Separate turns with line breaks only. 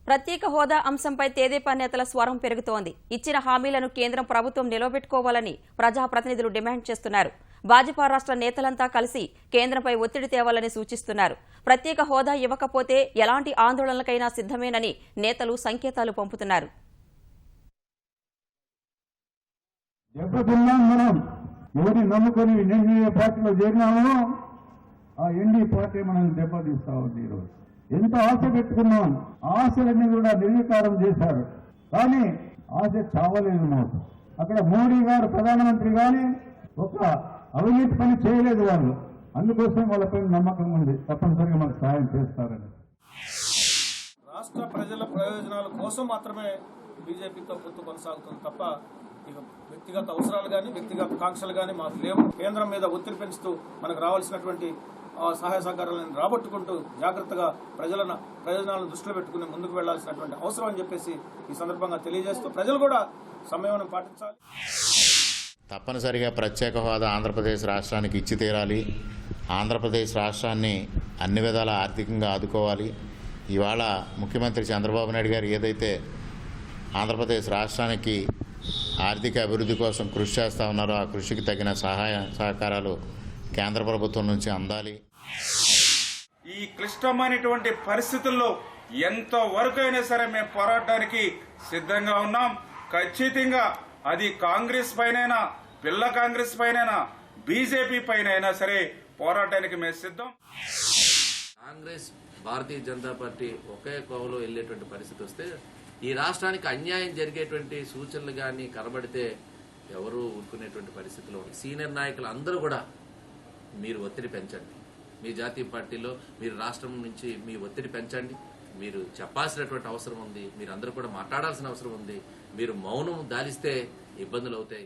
ప్రత్యేక హోదా అంశంపై తెదేపా నేతల స్వరం పెరుగుతోంది. ఇచ్చిన హామీలను కేంద్రం ప్రభుత్వం నిలబెట్టుకోవాలని ప్రజాప్రతినిధులు డిమాండ్ చేస్తున్నారు. భాజపా రాష్ట్ర నేతలంతా కలిసి కేంద్రంపై ఒత్తిడి తేవాలని సూచిస్తున్నారు. ప్రత్యేక హోదా ఇవ్వకపోతే ఎలాంటి ఆందోళనలకైనా సిద్ధమేనని నేతలు సంకేతాలు పంపుతున్నారు.
ఎవరిని నమ్ముకొని ఎన్డీఏ పార్టీలో చేరినామో ఆ ఎన్డీఏ పార్టీ మనం దెబ్బతీస్తా ఉంది. ఈరోజు ఎంత ఆశ పెట్టుకున్నాం, ఆశలన్నీ కూడా నిర్వికారం చేశారు. కానీ ఆశ చావలేదు మాకు. అక్కడ మోడీ గారు ప్రధానమంత్రి కానీ ఒక అవినీతి పని చేయలేదు వాళ్ళు. అందుకోసం వాళ్ళపై నమ్మకం ఉంది, తప్పనిసరిగా మనకు సహాయం చేస్తారని.
రాష్ట్ర ప్రజల ప్రయోజనాల కోసం మాత్రమే బీజేపీతో పొత్తు కొనసాగుతుంది తప్ప ఇక వ్యక్తిగత అవసరాలు కానీ వ్యక్తిగత కాంక్షలు కానీ మాకు లేవు. కేంద్రం మీద ఒత్తిడి పెంచుతూ మనకు రావాల్సినటువంటి సహాయ సహకారాలను రాబట్టుకుంటూ జాగ్రత్తగా ప్రయోజనాలను దృష్టిలో పెట్టుకుని ముందుకు వెళ్లాల్సినటువంటి అవసరం అని చెప్పేసి ఈ సందర్భంగా తెలియజేస్తూ ప్రజలు కూడా సంయమనం పాటించాలి.
తప్పనిసరిగా ప్రత్యేక హోదా ఆంధ్రప్రదేశ్ రాష్ట్రానికి ఇచ్చి తీరాలి. ఆంధ్రప్రదేశ్ రాష్ట్రాన్ని అన్ని విధాల ఆర్థికంగా ఆదుకోవాలి. ఇవాళ ముఖ్యమంత్రి చంద్రబాబు నాయుడు గారు ఏదైతే ఆంధ్రప్రదేశ్ రాష్ట్రానికి ఆర్థిక అభివృద్ధి కోసం కృషి చేస్తూ ఉన్నారో ఆ కృషికి తగిన సహాయ సహకారాలు కేంద్ర ప్రభుత్వం నుంచి అందాలి.
ఈ క్లిష్టమైనటువంటి పరిస్థితుల్లో ఎంతవరకు అయినా సరే మేము పోరాటానికి సిద్ధంగా ఉన్నాం. ఖచ్చితంగా అది కాంగ్రెస్ పైనైనా పిల్ల కాంగ్రెస్ పైనైనా బీజేపీ పైన అయినా సరే పోరాటానికి మేము సిద్ధం.
కాంగ్రెస్ భారతీయ జనతా పార్టీ ఒకే కోవలో వెళ్లేటువంటి పరిస్థితి వస్తే ఈ రాష్ట్రానికి అన్యాయం జరిగేటువంటి సూచనలు కానీ కనబడితే ఎవరు ఊరుకునేటువంటి పరిస్థితిలో ఉంది. సీనియర్ నాయకులు అందరూ కూడా మీరు ఒత్తిడి పెంచండి. మీ జాతీయ పార్టీలో మీరు రాష్ట్రం నుంచి మీ ఒత్తిడి పెంచండి. మీరు చెప్పాల్సినటువంటి అవసరం ఉంది. మీరు అందరూ కూడా మాట్లాడాల్సిన అవసరం ఉంది. మీరు మౌనం దాలిస్తే ఇబ్బందులు అవుతాయి.